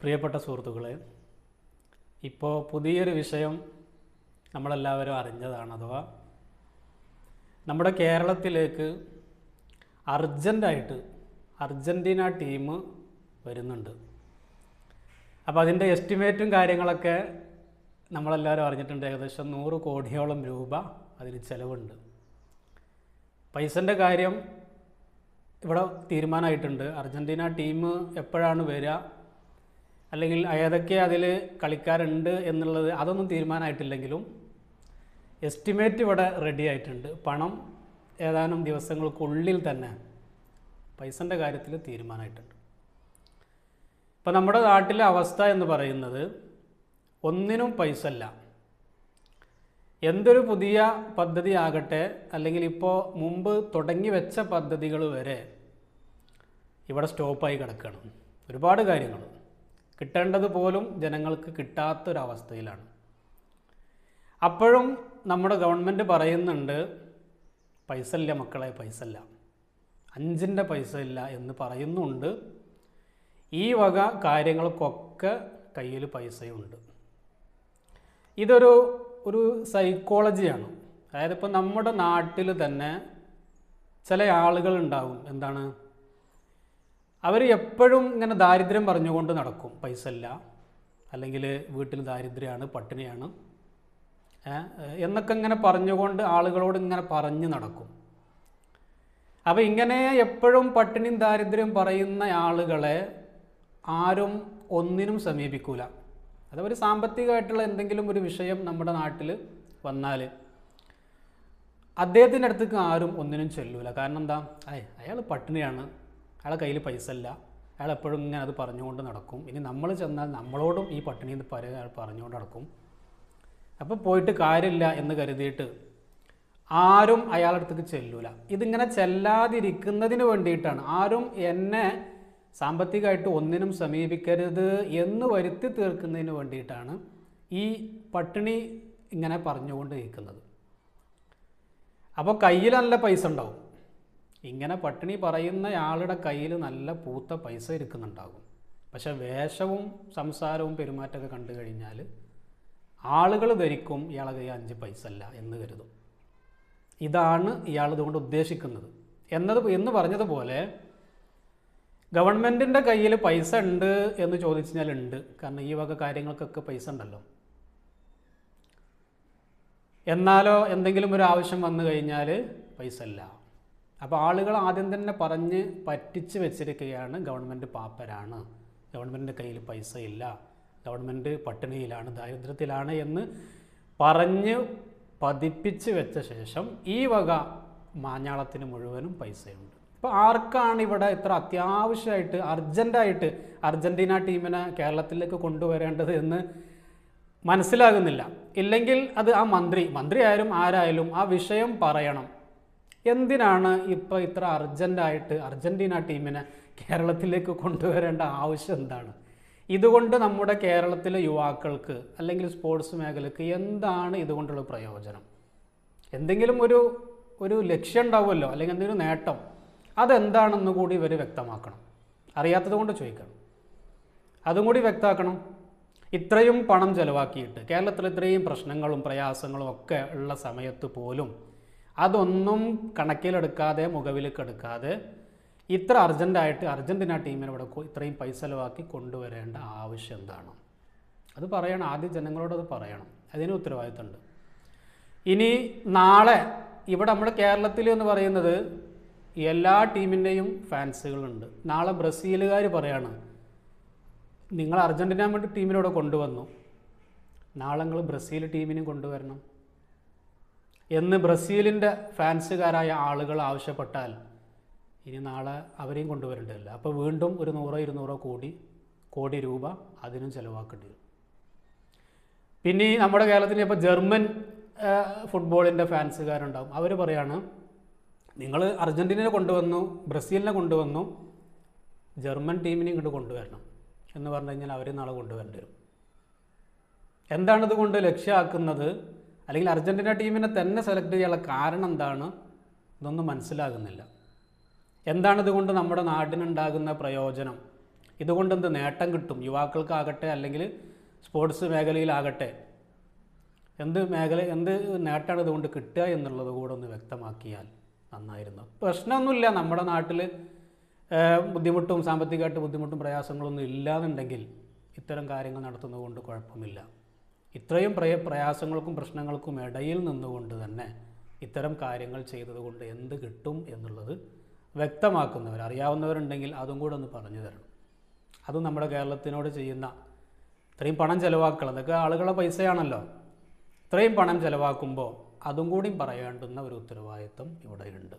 പ്രിയപ്പെട്ട സുഹൃത്തുക്കളെ, ഇപ്പോൾ പുതിയൊരു വിഷയം നമ്മളെല്ലാവരും അറിഞ്ഞതാണ്. അഥവാ നമ്മുടെ കേരളത്തിലേക്ക് അർജൻറ്റീന ടീം വരുന്നുണ്ട്. അപ്പോൾ അതിൻ്റെ എസ്റ്റിമേറ്റും കാര്യങ്ങളൊക്കെ നമ്മളെല്ലാവരും അറിഞ്ഞിട്ടുണ്ട്. ഏകദേശം 100 കോടിയോളം രൂപ അതിന് ചിലവുണ്ട്. പൈസൻ്റെ കാര്യം ഇവിടെ തീരുമാനമായിട്ടുണ്ട്. അർജൻറ്റീന ടീം എപ്പോഴാണ് വരിക, അല്ലെങ്കിൽ ഏതൊക്കെ അതിൽ കളിക്കാരുണ്ട് എന്നുള്ളത് അതൊന്നും തീരുമാനമായിട്ടില്ലെങ്കിലും എസ്റ്റിമേറ്റ് ഇവിടെ റെഡി ആയിട്ടുണ്ട്. പണം ഏതാനും ദിവസങ്ങൾക്കുള്ളിൽ തന്നെ പൈസൻ്റെ കാര്യത്തിൽ തീരുമാനമായിട്ടുണ്ട്. ഇപ്പോൾ നമ്മുടെ നാട്ടിലെ അവസ്ഥ എന്ന് പറയുന്നത് ഒന്നിനും പൈസ ഇല്ല. എന്തൊരു പുതിയ പദ്ധതി ആകട്ടെ, അല്ലെങ്കിൽ ഇപ്പോൾ മുമ്പ് തുടങ്ങി വെച്ച പദ്ധതികൾ വരെ ഇവിടെ സ്റ്റോപ്പായി കിടക്കണം. ഒരുപാട് കാര്യങ്ങൾ കിട്ടേണ്ടത് പോലും ജനങ്ങൾക്ക് കിട്ടാത്തൊരവസ്ഥയിലാണ്. അപ്പോഴും നമ്മുടെ ഗവൺമെൻറ് പറയുന്നുണ്ട്, പൈസ ഇല്ല മക്കളെ, പൈസ ഇല്ല, 5ൻ്റെ പൈസ ഇല്ല എന്ന് പറയുന്നുണ്ട്. ഈ വക കാര്യങ്ങൾക്കൊക്കെ കയ്യിൽ പൈസയുണ്ട്. ഇതൊരു സൈക്കോളജിയാണ്. അതായത് ഇപ്പോൾ നമ്മുടെ നാട്ടിൽ തന്നെ ചില ആളുകളുണ്ടാകും, എന്താണ്, അവർ എപ്പോഴും ഇങ്ങനെ ദാരിദ്ര്യം പറഞ്ഞുകൊണ്ട് നടക്കും. പൈസ ഇല്ല, അല്ലെങ്കിൽ വീട്ടിൽ ദാരിദ്ര്യമാണ്, പട്ടിണിയാണ് എന്നൊക്കെ ഇങ്ങനെ പറഞ്ഞുകൊണ്ട് ആളുകളോട് ഇങ്ങനെ പറഞ്ഞു നടക്കും. അപ്പോൾ ഇങ്ങനെ എപ്പോഴും പട്ടിണിയും ദാരിദ്ര്യം പറയുന്ന ആളുകളെ ആരും ഒന്നിനും സമീപിക്കൂല. അതൊരു സാമ്പത്തികമായിട്ടുള്ള എന്തെങ്കിലും ഒരു വിഷയം നമ്മുടെ നാട്ടിൽ വന്നാൽ അദ്ദേഹത്തിൻ്റെ അടുത്തേക്ക് ആരും ഒന്നിനും ചെല്ലൂല. കാരണം എന്താ, അയാൾ പട്ടിണിയാണ്, അയാളെ കയ്യിൽ പൈസ ഇല്ല, അയാൾ എപ്പോഴും ഇങ്ങനെ അത് പറഞ്ഞുകൊണ്ട് നടക്കും. ഇനി നമ്മൾ ചെന്നാൽ നമ്മളോടും ഈ പട്ടിണി പറഞ്ഞുകൊണ്ട് നടക്കും. അപ്പോൾ പോയിട്ട് കാര്യമില്ല എന്ന് കരുതിയിട്ട് ആരും അയാളുടെ അടുത്തേക്ക് ചെല്ലൂല. ഇതിങ്ങനെ ചെല്ലാതിരിക്കുന്നതിന് വേണ്ടിയിട്ടാണ്, ആരും എന്നെ സാമ്പത്തികമായിട്ട് ഒന്നിനും സമീപിക്കരുത് എന്ന് വരുത്തി തീർക്കുന്നതിന് വേണ്ടിയിട്ടാണ് ഈ പട്ടിണി ഇങ്ങനെ പറഞ്ഞുകൊണ്ട് ഇരിക്കുന്നത്. അപ്പോൾ കയ്യിൽ നല്ല പൈസ ഉണ്ടാവും. ഇങ്ങനെ പട്ടിണി പറയുന്ന ആളുടെ കയ്യിൽ നല്ല പൂത്ത പൈസ ഇരിക്കുന്നുണ്ടാകും. പക്ഷെ വേഷവും സംസാരവും പെരുമാറ്റമൊക്കെ കണ്ടു കഴിഞ്ഞാൽ ആളുകൾ ധരിക്കും ഇയാളെ കയ്യിൽ 5 പൈസ അല്ല എന്ന് കരുതും. ഇതാണ് ഇയാൾ ഇതുകൊണ്ട് ഉദ്ദേശിക്കുന്നത് എന്ന് പറഞ്ഞതുപോലെ ഗവൺമെൻറ്റിൻ്റെ കയ്യിൽ പൈസ ഉണ്ട് എന്ന് ചോദിച്ചു കഴിഞ്ഞാൽ ഉണ്ട്. കാരണം ഈ വക കാര്യങ്ങൾക്കൊക്കെ പൈസ ഉണ്ടല്ലോ. എന്നാലോ എന്തെങ്കിലും ഒരു ആവശ്യം വന്നു കഴിഞ്ഞാൽ പൈസ ഇല്ല. അപ്പോൾ ആളുകൾ ആദ്യം തന്നെ പറഞ്ഞ് പറ്റിച്ച് വെച്ചിരിക്കുകയാണ്, ഗവൺമെൻറ് പാപ്പരാണ്, ഗവൺമെൻറ്റിൻ്റെ കയ്യിൽ പൈസ ഇല്ല, ഗവൺമെൻറ് പട്ടിണിയിലാണ്, ദാരിദ്ര്യത്തിലാണ് എന്ന് പറഞ്ഞ് പതിപ്പിച്ച് വെച്ച ശേഷം ഈ വക മാഞ്ഞാളത്തിന് മുഴുവനും പൈസയുണ്ട്. ഇപ്പോൾ ആർക്കാണ് ഇവിടെ ഇത്ര അത്യാവശ്യമായിട്ട് അർജൻറ്റായിട്ട് അർജൻറ്റീന ടീമിനെ കേരളത്തിലേക്ക് കൊണ്ടുവരേണ്ടത് എന്ന് മനസ്സിലാകുന്നില്ല. ഇല്ലെങ്കിൽ അത് ആ മന്ത്രി ആയാലും ആരായാലും ആ വിഷയം പറയണം. എന്തിനാണ് ഇപ്പോൾ ഇത്ര അർജൻറ്റായിട്ട് അർജൻറ്റീന ടീമിനെ കേരളത്തിലേക്ക് കൊണ്ടുവരേണ്ട ആവശ്യം എന്താണ്? ഇതുകൊണ്ട് നമ്മുടെ കേരളത്തിലെ യുവാക്കൾക്ക് അല്ലെങ്കിൽ സ്പോർട്സ് മേഖലയ്ക്ക് എന്താണ് ഇതുകൊണ്ടുള്ള പ്രയോജനം? എന്തെങ്കിലും ഒരു ലക്ഷ്യം ഉണ്ടാവുമല്ലോ, അല്ലെങ്കിൽ എന്തെങ്കിലും നേട്ടം, അതെന്താണെന്ന് കൂടി ഇവർ വ്യക്തമാക്കണം. അറിയാത്തത് കൊണ്ട് ചോദിക്കണം, അതും കൂടി വ്യക്തമാക്കണം. ഇത്രയും പണം ചെലവാക്കിയിട്ട് കേരളത്തിൽ ഇത്രയും പ്രശ്നങ്ങളും പ്രയാസങ്ങളും ഒക്കെ ഉള്ള സമയത്ത് പോലും അതൊന്നും കണക്കിലെടുക്കാതെ മുഖവിലേക്കെടുക്കാതെ ഇത്ര അർജൻറ്റായിട്ട് അർജൻറ്റീന ടീമിനെ ഇവിടെ ഇത്രയും പൈസ ചെലവാക്കി കൊണ്ടുവരേണ്ട ആവശ്യം എന്താണ്? അത് പറയണം. ആദ്യം ജനങ്ങളോട് അത് പറയണം. അതിന് ഉത്തരവാദിത്തമുണ്ട്. ഇനി നാളെ ഇവിടെ നമ്മുടെ കേരളത്തിൽ എന്ന് പറയുന്നത് എല്ലാ ടീമിൻ്റെയും ഫാൻസുകളുണ്ട്. നാളെ ബ്രസീലുകാർ പറയാണ്, നിങ്ങൾ അർജൻറ്റീന ടീമിനോട് കൊണ്ടുവന്നു, നാളെ നിങ്ങൾ ബ്രസീൽ ടീമിനും കൊണ്ടുവരണം എന്ന് ബ്രസീലിൻ്റെ ഫാൻസുകാരായ ആളുകൾ ആവശ്യപ്പെട്ടാൽ ഇനി നാളെ അവരെയും കൊണ്ടുവരേണ്ടതില്ല. അപ്പോൾ വീണ്ടും ഒരു 100-200 കോടി രൂപ അതിനും ചിലവാക്കേണ്ടി വരും. പിന്നെ നമ്മുടെ കേരളത്തിന് ഇപ്പോൾ ജർമ്മൻ ഫുട്ബോളിൻ്റെ ഫാൻസുകാരുണ്ടാവും. അവർ പറയാണ്, നിങ്ങൾ അർജൻറ്റീനയെ കൊണ്ടുവന്നു, ബ്രസീലിനെ കൊണ്ടുവന്നു, ജർമ്മൻ ടീമിനെ ഇങ്ങോട്ട് കൊണ്ടുവരണം എന്ന് പറഞ്ഞു കഴിഞ്ഞാൽ അവർ നാളെ കൊണ്ടുവരേണ്ടി വരും. എന്താണിതുകൊണ്ട് ലക്ഷ്യമാക്കുന്നത്? അല്ലെങ്കിൽ അർജൻറ്റീന ടീമിനെ തന്നെ സെലക്ട് ചെയ്യാനുള്ള കാരണം എന്താണ്? ഇതൊന്നും മനസ്സിലാകുന്നില്ല. എന്താണിതുകൊണ്ട് നമ്മുടെ നാടിനുണ്ടാകുന്ന പ്രയോജനം? ഇതുകൊണ്ട് എന്ത് നേട്ടം കിട്ടും, യുവാക്കൾക്കാകട്ടെ അല്ലെങ്കിൽ സ്പോർട്സ് മേഖലയിലാകട്ടെ എന്ത് നേട്ടമാണ് ഇതുകൊണ്ട് കിട്ടുക എന്നുള്ളത് കൂടെ ഒന്ന് വ്യക്തമാക്കിയാൽ നന്നായിരുന്നു. പ്രശ്നമൊന്നുമില്ല, നമ്മുടെ നാട്ടിൽ ബുദ്ധിമുട്ടും സാമ്പത്തികമായിട്ട് ബുദ്ധിമുട്ടും പ്രയാസങ്ങളൊന്നും ഇല്ലാന്നുണ്ടെങ്കിൽ ഇത്തരം കാര്യങ്ങൾ നടത്തുന്നത് കൊണ്ട് കുഴപ്പമില്ല. ഇത്രയും പ്രയാസങ്ങൾക്കും പ്രശ്നങ്ങൾക്കും ഇടയിൽ നിന്നുകൊണ്ട് തന്നെ ഇത്തരം കാര്യങ്ങൾ ചെയ്തതുകൊണ്ട് എന്ത് കിട്ടും എന്നുള്ളത് വ്യക്തമാക്കുന്നവർ അറിയാവുന്നവരുണ്ടെങ്കിൽ അതും കൂടെ ഒന്ന് പറഞ്ഞു തരണം. അതും നമ്മുടെ കേരളത്തിനോട് ചെയ്യുന്ന ഇത്രയും പണം ചിലവാക്കുക, അതൊക്കെ ആളുകളുടെ പൈസയാണല്ലോ, ഇത്രയും പണം ചിലവാക്കുമ്പോൾ അതും കൂടി പറയേണ്ടുന്ന ഒരു ഉത്തരവാദിത്വം ഇവിടെയുണ്ട്.